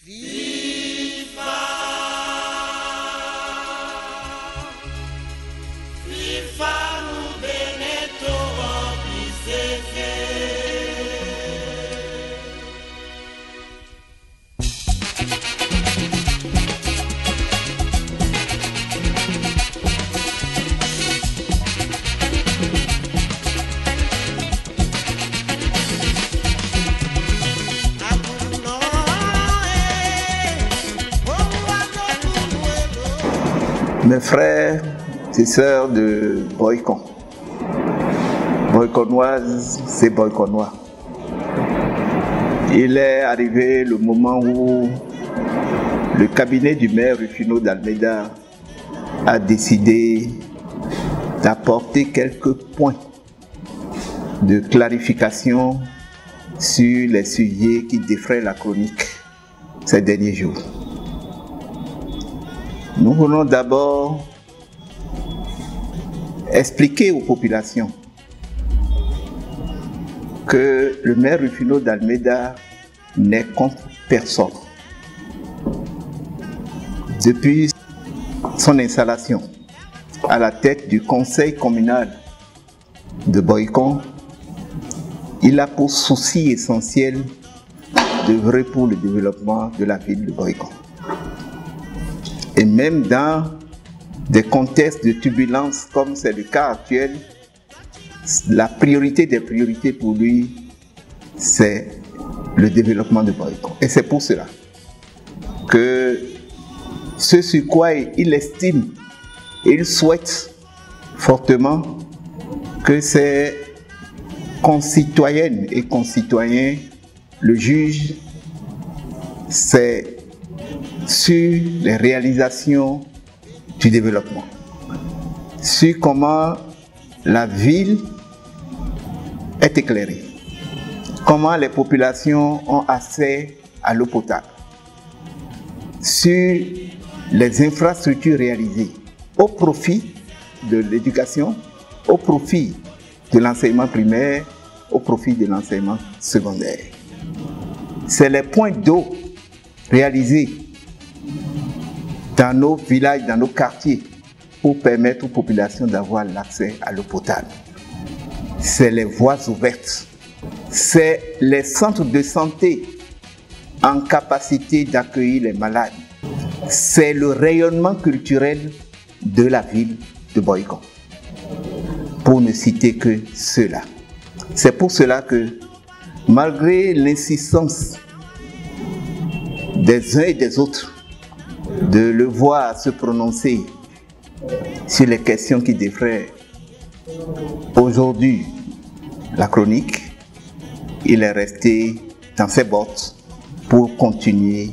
FIFA, FIFA nous Benetto Mes frères et sœurs de Boycon, Boyconoises, c'est Boyconois. Il est arrivé le moment où le cabinet du maire Rufino d'Almeida a décidé d'apporter quelques points de clarification sur les sujets qui défraient la chronique ces derniers jours. Nous voulons d'abord expliquer aux populations que le maire Rufino d'Almeida n'est contre personne. Depuis son installation à la tête du conseil communal de Boycon, il a pour souci essentiel d'œuvrer pour le développement de la ville de Boycon. Et même dans des contextes de turbulence comme c'est le cas actuel, la priorité des priorités pour lui, c'est le développement de Boycon. Et c'est pour cela que ce sur quoi il estime et il souhaite fortement que ses concitoyennes et concitoyens le jugent, c'est sur les réalisations du développement, sur comment la ville est éclairée, comment les populations ont accès à l'eau potable, sur les infrastructures réalisées au profit de l'éducation, au profit de l'enseignement primaire, au profit de l'enseignement secondaire. C'est les points d'eau réalisés dans nos villages, dans nos quartiers, pour permettre aux populations d'avoir l'accès à l'eau potable. C'est les voies ouvertes, c'est les centres de santé en capacité d'accueillir les malades, c'est le rayonnement culturel de la ville de Boycon, pour ne citer que cela. C'est pour cela que, malgré l'insistance des uns et des autres de le voir se prononcer sur les questions qui défraient aujourd'hui la chronique, il est resté dans ses bottes pour continuer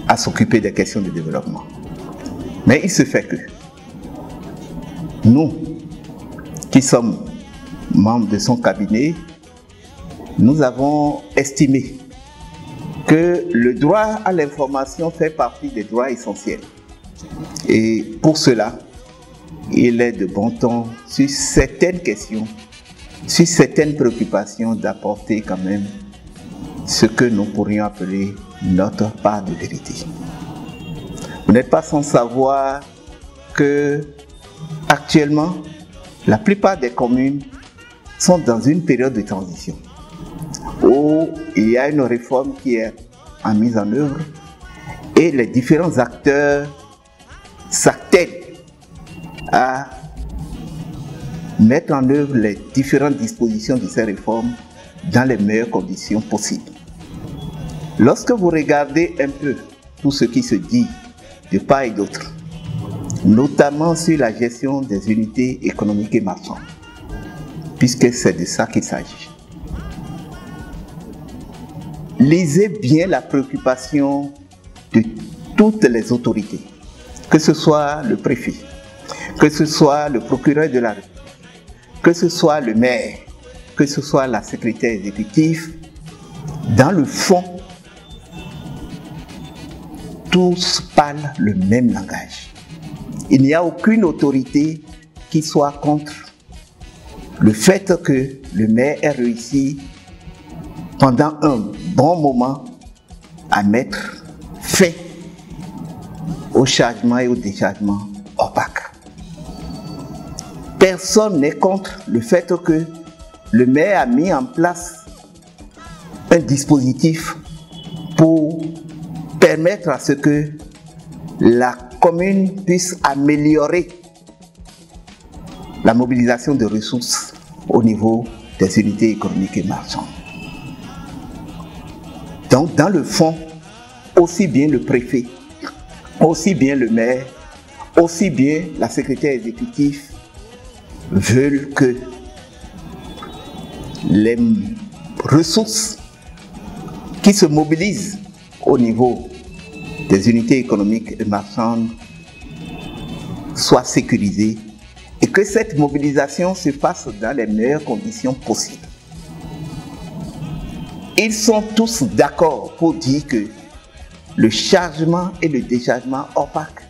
à s'occuper des questions de développement. Mais il se fait que nous, qui sommes membres de son cabinet, nous avons estimé que le droit à l'information fait partie des droits essentiels. Et pour cela, il est de bon ton sur certaines questions, sur certaines préoccupations, d'apporter quand même ce que nous pourrions appeler notre part de vérité. Vous n'êtes pas sans savoir que actuellement, la plupart des communes sont dans une période de transition, où il y a une réforme qui est en mise en œuvre et les différents acteurs s'attellent à mettre en œuvre les différentes dispositions de ces réformes dans les meilleures conditions possibles. Lorsque vous regardez un peu tout ce qui se dit de part et d'autre, notamment sur la gestion des unités économiques et marchandes, puisque c'est de ça qu'il s'agit, lisez bien la préoccupation de toutes les autorités, que ce soit le préfet, que ce soit le procureur de la République, que ce soit le maire, que ce soit la secrétaire exécutive. Dans le fond, tous parlent le même langage. Il n'y a aucune autorité qui soit contre le fait que le maire ait réussi pendant un bon moment à mettre fin au chargement et au déchargement opaque. Personne n'est contre le fait que le maire a mis en place un dispositif pour permettre à ce que la commune puisse améliorer la mobilisation de ressources au niveau des unités économiques et marchandes. Donc, dans le fond, aussi bien le préfet, aussi bien le maire, aussi bien la secrétaire exécutive veulent que les ressources qui se mobilisent au niveau des unités économiques et marchandes soient sécurisées et que cette mobilisation se fasse dans les meilleures conditions possibles. Ils sont tous d'accord pour dire que le chargement et le déchargement opaque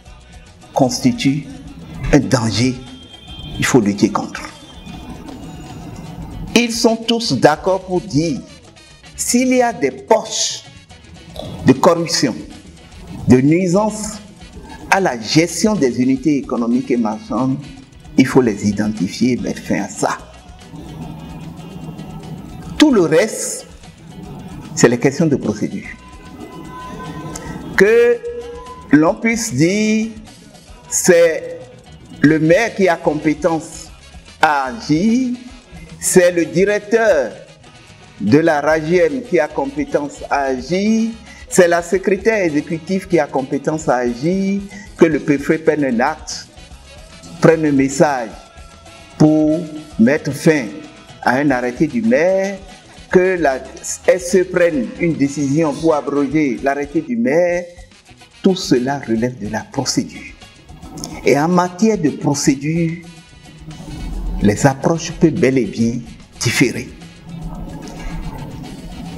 constituent un danger, il faut lutter contre. Ils sont tous d'accord pour dire s'il y a des poches de corruption, de nuisance à la gestion des unités économiques et marchandes, il faut les identifier et mettre fin à ça. Tout le reste, c'est les questions de procédure. Que l'on puisse dire c'est le maire qui a compétence à agir, c'est le directeur de la RAGIEM qui a compétence à agir, c'est la secrétaire exécutive qui a compétence à agir, que le préfet prenne un acte, prenne un message pour mettre fin à un arrêté du maire, que la SE prenne une décision pour abroger l'arrêté du maire, tout cela relève de la procédure. Et en matière de procédure, les approches peuvent bel et bien différer.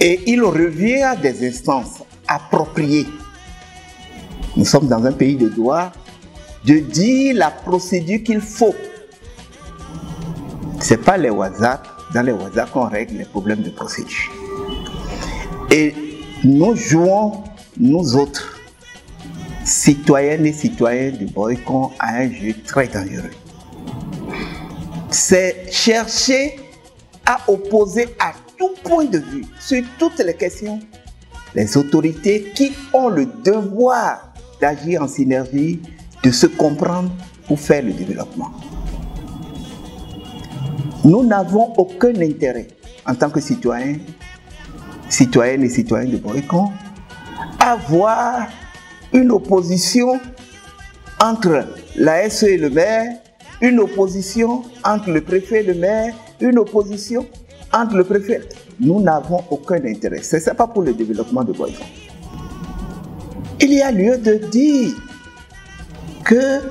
Et il revient à des instances appropriées. Nous sommes dans un pays de droit, de dire la procédure qu'il faut. Ce n'est pas les WhatsApp, dans les WhatsApp qu'on règle les problèmes de procédure. Et nous jouons, nous autres, citoyennes et citoyens du Boycon, à un jeu très dangereux. C'est chercher à opposer à tout point de vue, sur toutes les questions, les autorités qui ont le devoir d'agir en synergie, de se comprendre pour faire le développement. Nous n'avons aucun intérêt, en tant que citoyens, citoyennes et citoyens de Boycon, à voir une opposition entre la SE et le maire, une opposition entre le préfet et le maire, une opposition entre le préfet. Nous n'avons aucun intérêt. Ce n'est pas pour le développement de Boycon. Il y a lieu de dire que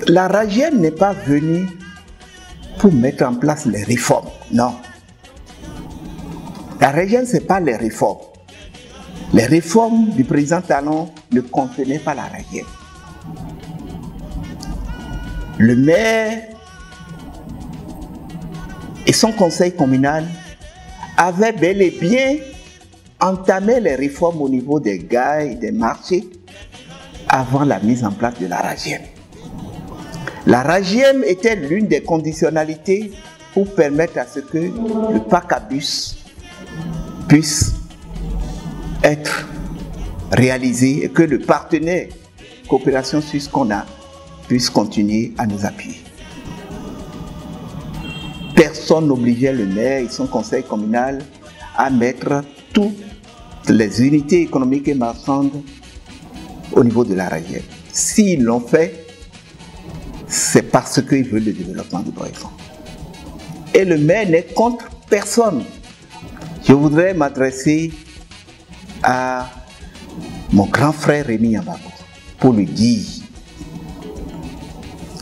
la RAGIEM n'est pas venue pour mettre en place les réformes. Non. La RAGIEM, ce n'est pas les réformes. Les réformes du président Talon ne contenaient pas la RAGIEM. Le maire et son conseil communal avaient bel et bien entamé les réformes au niveau des gares et des marchés avant la mise en place de la RAGIEM. La RAGIEM était l'une des conditionnalités pour permettre à ce que le parc à bus puisse être réalisé et que le partenaire Coopération Suisse qu'on a puisse continuer à nous appuyer. Personne n'obligeait le maire et son conseil communal à mettre toutes les unités économiques et marchandes au niveau de la RAGIEM. S'ils l'ont fait, c'est parce qu'ils veulent le développement du Boycon. Et le maire n'est contre personne. Je voudrais m'adresser à mon grand frère Rémi Ambako pour lui dire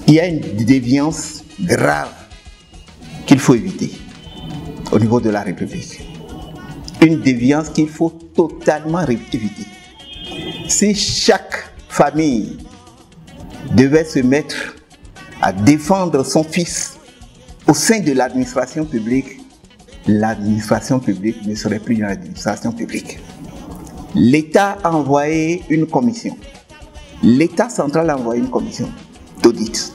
qu'il y a une déviance grave qu'il faut éviter au niveau de la République. Une déviance qu'il faut totalement éviter. Si chaque famille devait se mettre à défendre son fils au sein de l'administration publique ne serait plus une administration publique. l'État a envoyé une commission. L'État central a envoyé une commission d'audit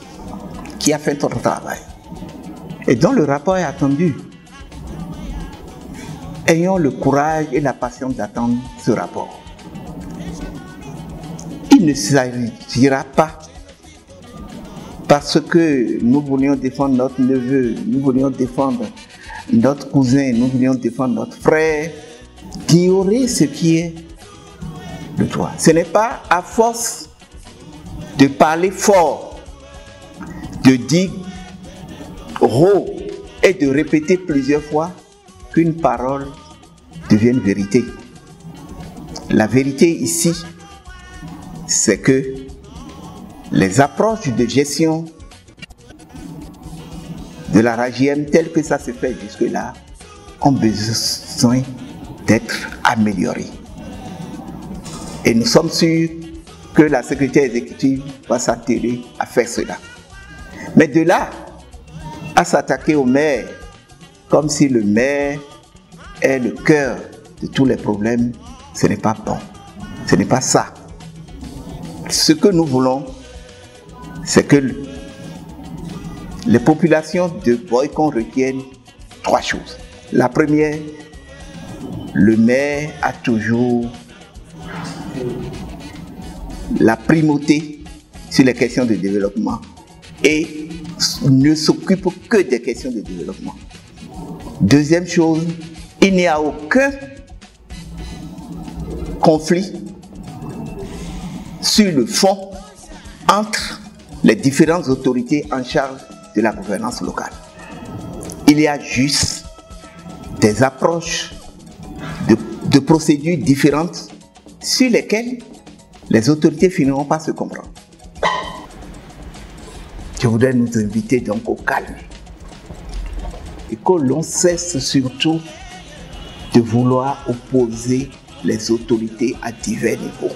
qui a fait son travail. Et dont le rapport est attendu. Ayons le courage et la patience d'attendre ce rapport. Il ne s'agira pas parce que nous voulions défendre notre neveu, nous voulions défendre notre cousin, nous voulions défendre notre frère, d'ignorer ce qui est le droit. Ce n'est pas à force de parler fort, de dire haut et de répéter plusieurs fois qu'une parole devienne vérité. La vérité ici, c'est que les approches de gestion de la RAGIM telles que ça se fait jusque-là ont besoin d'être améliorées. Et nous sommes sûrs que la secrétaire exécutive va s'atteler à faire cela. Mais de là à s'attaquer au maire comme si le maire est le cœur de tous les problèmes, ce n'est pas bon. Ce n'est pas ça. Ce que nous voulons, c'est que les populations de Boycon retiennent trois choses. La première, le maire a toujours la primauté sur les questions de développement et ne s'occupe que des questions de développement. Deuxième chose, il n'y a aucun conflit sur le fond entre les différentes autorités en charge de la gouvernance locale. Il y a juste des approches de procédures différentes sur lesquelles les autorités finiront par se comprendre. Je voudrais nous inviter donc au calme et que l'on cesse surtout de vouloir opposer les autorités à divers niveaux.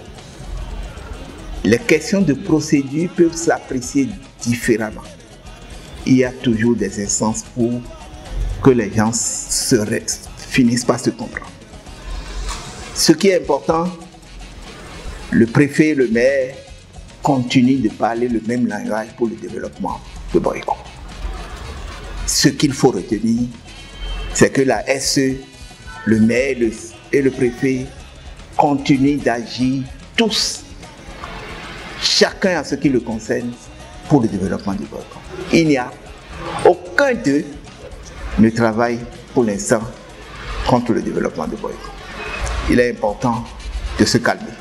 Les questions de procédure peuvent s'apprécier différemment. Il y a toujours des instances pour que les gens finissent par se comprendre. Ce qui est important, le préfet et le maire continuent de parler le même langage pour le développement de Boycon. Ce qu'il faut retenir, c'est que la SE, le maire et le préfet continuent d'agir tous, chacun à ce qui le concerne, pour le développement du Boycon. Il n'y a aucun d'eux ne travaille pour l'instant contre le développement de Boycon. Il est important de se calmer.